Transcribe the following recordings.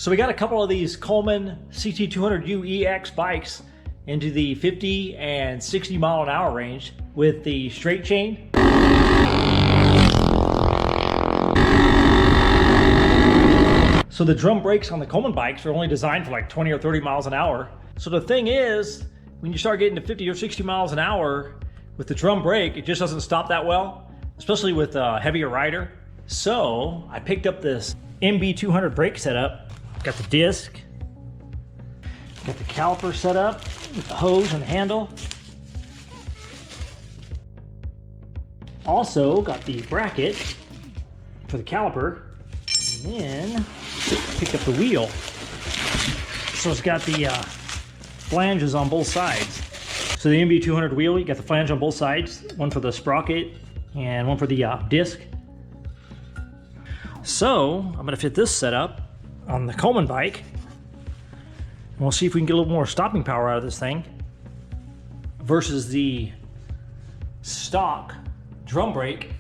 So we got a couple of these Coleman CT200U-EX bikes into the 50 and 60 mile an hour range with the straight chain. So the drum brakes on the Coleman bikes are only designed for like 20 or 30 miles an hour. So the thing is, when you start getting to 50 or 60 miles an hour with the drum brake, it just doesn't stop that well, especially with a heavier rider. So I picked up this MB200 brake setup. Got the disc, got the caliper set up with the hose and the handle. Also got the bracket for the caliper, and then picked up the wheel. So it's got the flanges on both sides. So the MB200 wheel, you got the flange on both sides, one for the sprocket and one for the disc. So I'm gonna fit this setup on the Coleman bike, and we'll see if we can get a little more stopping power out of this thing versus the stock drum brake.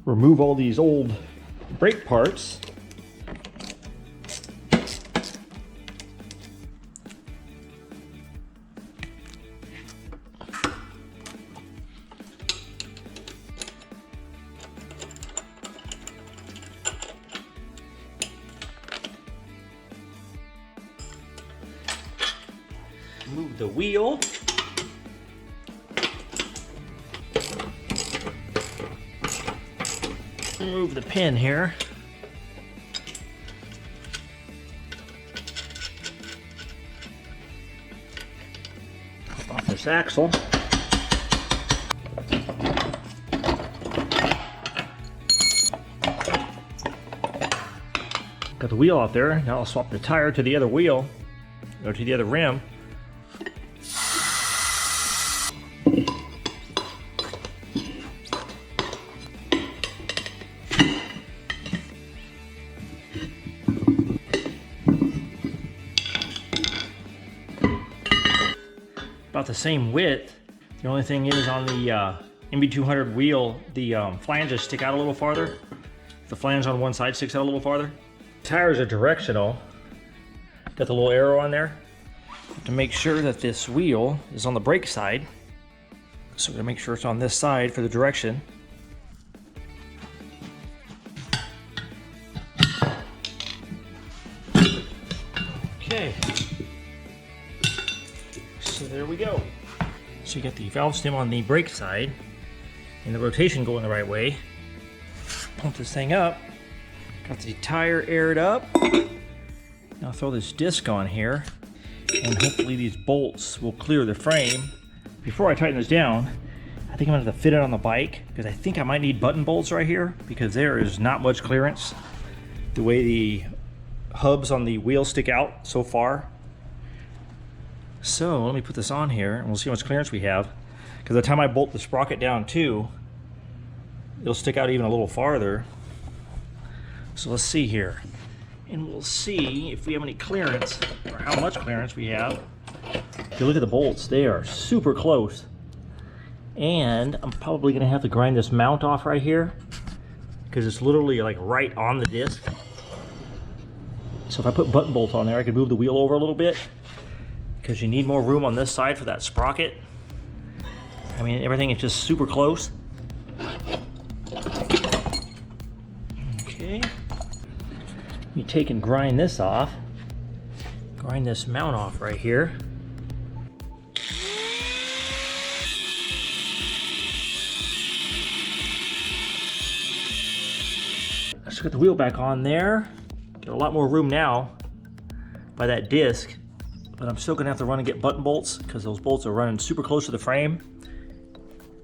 Remove all these old brake parts. Move the wheel. Move the pin here. Pop off this axle. Got the wheel out there. Now I'll swap the tire to the other wheel, or to the other rim. About the same width. The only thing is on the MB200 wheel, the flanges stick out a little farther. The flange on one side sticks out a little farther. Tires are directional. Got the little arrow on there to make sure that this wheel is on the brake side. So we're gonna make sure it's on this side for the direction. Okay. So there we go. So you got the valve stem on the brake side and the rotation going the right way. Pump this thing up. Got the tire aired up. Now throw this disc on here, and hopefully these bolts will clear the frame. Before I tighten this down, I think I'm gonna have to fit it on the bike, because I think I might need button bolts right here, because there is not much clearance the way the hubs on the wheel stick out so far. So let me put this on here and we'll see how much clearance we have, because by the time I bolt the sprocket down too, it'll stick out even a little farther. So let's see here, and we'll see if we have any clearance, or how much clearance we have. If you look at the bolts, they are super close, and I'm probably gonna have to grind this mount off right here, because it's literally like right on the disc. So if I put button bolts on there, I can move the wheel over a little bit, because you need more room on this side for that sprocket. I mean, everything is just super close. Okay. You take and grind this off. Grind this mount off right here. Let's get the wheel back on there. Get a lot more room now by that disc, but I'm still gonna have to run and get button bolts, because those bolts are running super close to the frame,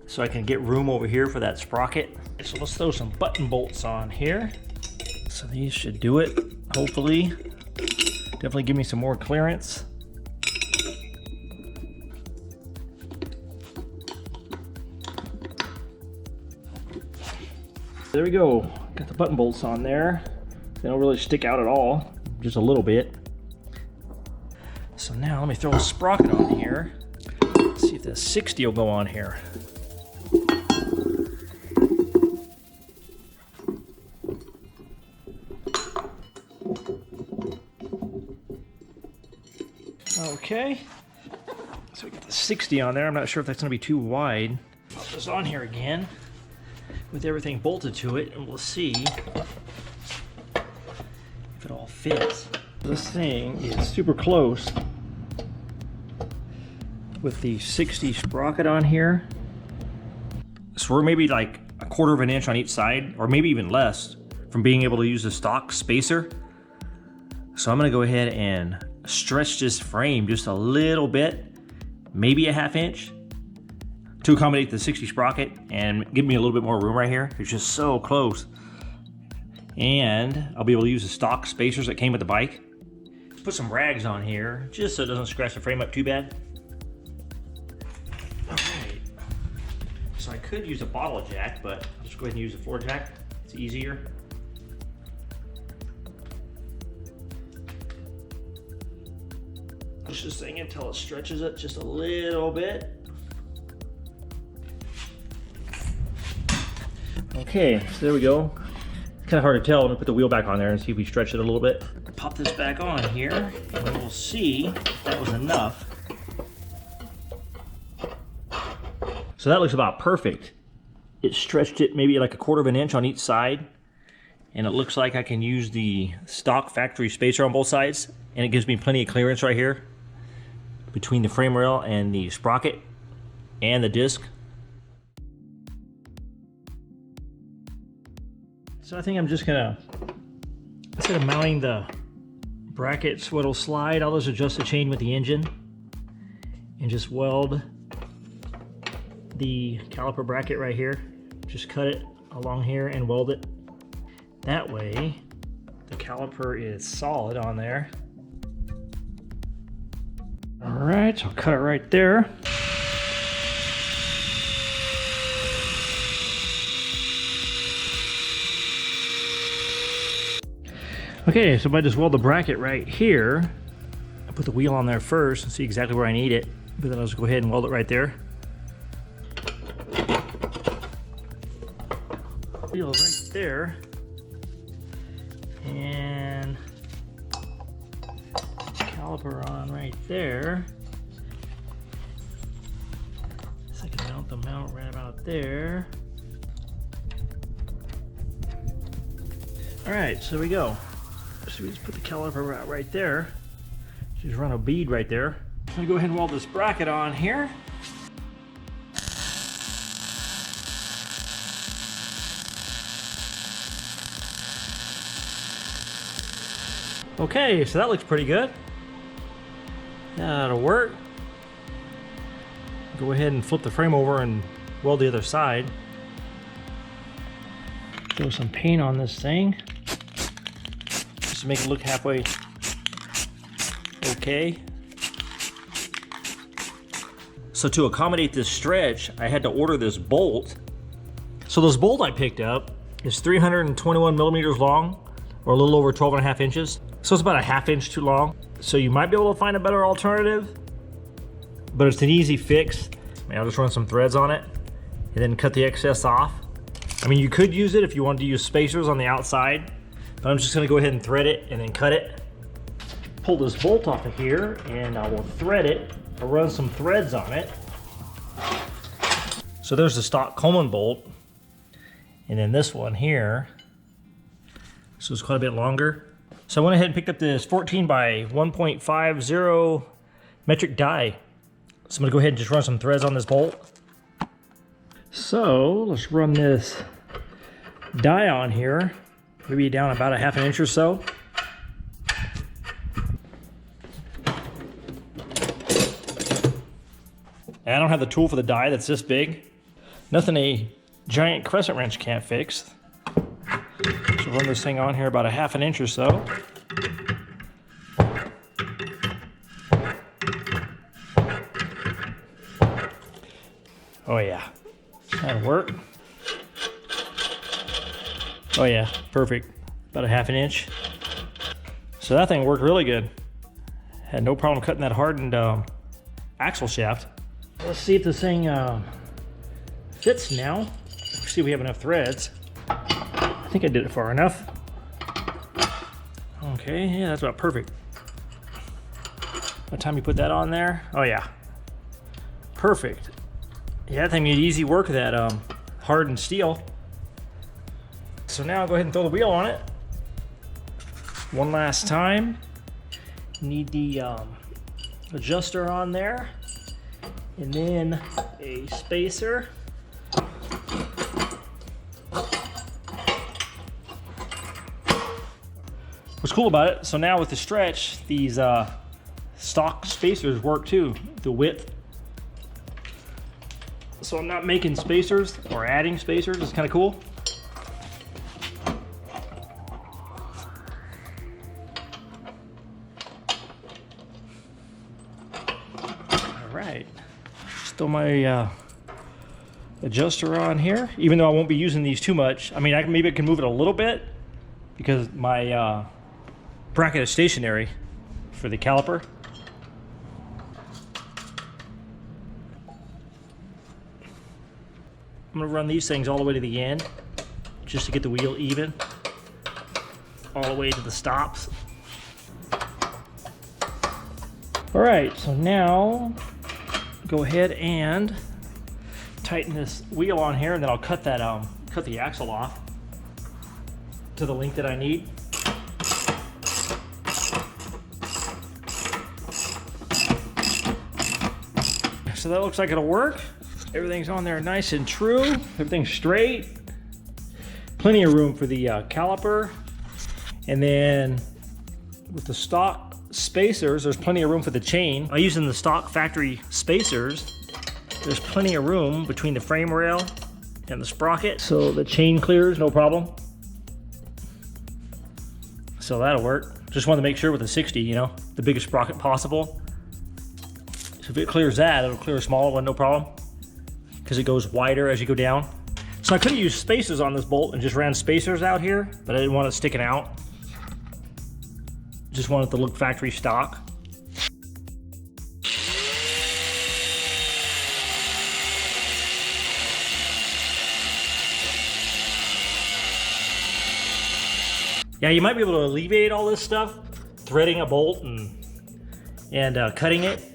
so I can get room over here for that sprocket. So let's throw some button bolts on here. So these should do it, hopefully. Definitely give me some more clearance. There we go. Got the button bolts on there. They don't really stick out at all, just a little bit. So now let me throw a sprocket on here. Let's see if the 60 will go on here. Okay, so we got the 60 on there. I'm not sure if that's going to be too wide. Put this on here again with everything bolted to it, and we'll see if it all fits. This thing is super close with the 60 sprocket on here. So we're maybe like a 1/4 of an inch on each side, or maybe even less, from being able to use the stock spacer. So I'm going to go ahead and stretch this frame just a little bit, maybe a 1/2 inch, to accommodate the 60 sprocket and give me a little bit more room right here. It's just so close. And I'll be able to use the stock spacers that came with the bike. Put some rags on here just so it doesn't scratch the frame up too bad. Alright, so I could use a bottle jack, but I'll just go ahead and use a floor jack. It's easier. Push this thing until it stretches it just a little bit. Okay, so there we go. It's kind of hard to tell. Let me put the wheel back on there and see if we stretch it a little bit. Pop this back on here, and we'll see if that was enough. So that looks about perfect. It stretched it maybe like a 1/4 of an inch on each side, and it looks like I can use the stock factory spacer on both sides, and it gives me plenty of clearance right here between the frame rail and the sprocket and the disc. So I think I'm just gonna, instead of mounting the brackets what'll slide, I'll just adjust the chain with the engine and just weld the caliper bracket right here. Just cut it along here and weld it. That way the caliper is solid on there. All right, so I'll cut it right there. Okay, so if I just weld the bracket right here, I put the wheel on there first and see exactly where I need it, but then I'll just go ahead and weld it right there. Wheel right there, and caliper on right there. So I can mount the mount right about there. All right, so we go. So we just put the caliper right there. Just run a bead right there. I'm gonna go ahead and weld this bracket on here. Okay, so that looks pretty good. That'll work. Go ahead and flip the frame over and weld the other side. Throw some paint on this thing, just to make it look halfway okay. So to accommodate this stretch, I had to order this bolt. So this bolt I picked up is 321 millimeters long, or a little over 12.5 inches. So it's about a 1/2 inch too long. So you might be able to find a better alternative, but it's an easy fix. I'll just run some threads on it and then cut the excess off. I mean, you could use it if you wanted to use spacers on the outside, but I'm just gonna go ahead and thread it and then cut it. Pull this bolt off of here and I will thread it. I'll run some threads on it. So there's the stock Coleman bolt, and then this one here. So it's quite a bit longer. So I went ahead and picked up this 14 by 1.50 metric die. So I'm gonna go ahead and just run some threads on this bolt. So let's run this die on here, maybe down about a 1/2 inch or so. And I don't have the tool for the die that's this big. Nothing a giant crescent wrench can't fix. So run this thing on here about a 1/2 inch or so. Oh yeah, that'll work. Oh yeah, perfect. About a 1/2 inch. So that thing worked really good. Had no problem cutting that hardened axle shaft. Let's see if this thing fits now. See if we have enough threads. I think I did it far enough. Okay, yeah, that's about perfect. By the time you put that on there, oh yeah, perfect. Yeah, that thing made easy work of that hardened steel. So now I'll go ahead and throw the wheel on it. One last time. Need the adjuster on there, and then a spacer. What's cool about it, so now with the stretch, these stock spacers work too, the width. So I'm not making spacers or adding spacers. It's kind of cool. All right, still my adjuster on here, even though I won't be using these too much. I mean, maybe I can move it a little bit because my bracket is stationary for the caliper. I'm gonna run these things all the way to the end just to get the wheel even, all the way to the stops. All right, so now go ahead and tighten this wheel on here, and then I'll cut that cut the axle off to the length that I need. So that looks like it'll work. Everything's on there nice and true. Everything's straight. Plenty of room for the caliper. And then with the stock spacers, there's plenty of room for the chain. By using the stock factory spacers, there's plenty of room between the frame rail and the sprocket, so the chain clears no problem. So that'll work. Just wanted to make sure with the 60, you know, the biggest sprocket possible. So if it clears that, it'll clear a smaller one, no problem, because it goes wider as you go down. So I could have used spacers on this bolt and just ran spacers out here, but I didn't want it sticking out. Just wanted it to look factory stock. Yeah, you might be able to alleviate all this stuff, threading a bolt and cutting it.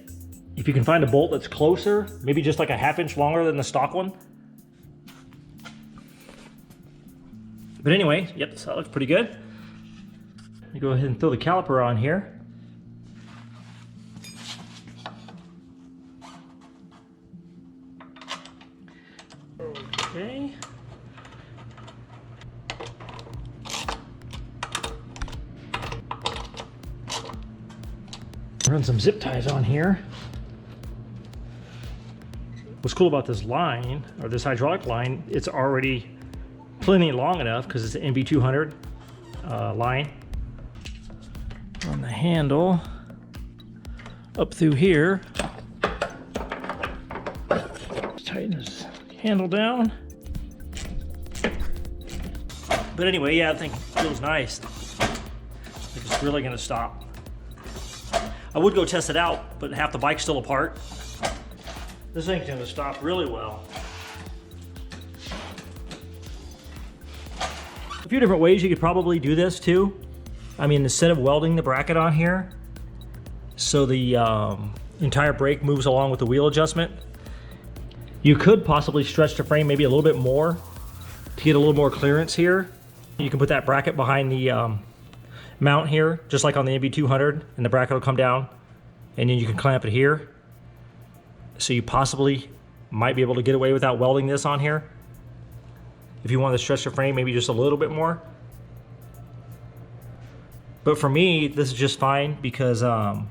If you can find a bolt that's closer, maybe just like a ½ inch longer than the stock one. But anyway, yep, so that looks pretty good. Let me go ahead and throw the caliper on here. Okay. Run some zip ties on here. What's cool about this line, or this hydraulic line, it's already plenty long enough because it's an MB200 line. On the handle, up through here. Tighten this handle down. But anyway, yeah, I think it feels nice. It's really gonna stop. I would go test it out, but half the bike's still apart. This thing's gonna stop really well. A few different ways you could probably do this too. I mean, instead of welding the bracket on here, so the entire brake moves along with the wheel adjustment, you could possibly stretch the frame maybe a little bit more to get a little more clearance here. You can put that bracket behind the mount here, just like on the MB200, and the bracket will come down, and then you can clamp it here. So you possibly might be able to get away without welding this on here. If you want to stretch the frame maybe just a little bit more. But for me, this is just fine because and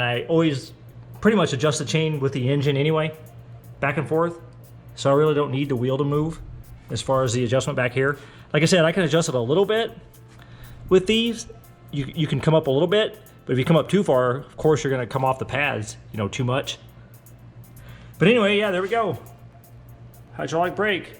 I always pretty much adjust the chain with the engine anyway, back and forth. So I really don't need the wheel to move as far as the adjustment back here. Like I said, I can adjust it a little bit with these. You can come up a little bit, but if you come up too far, of course you're gonna come off the pads, you know, too much. But anyway, yeah, there we go. Hydraulic brake.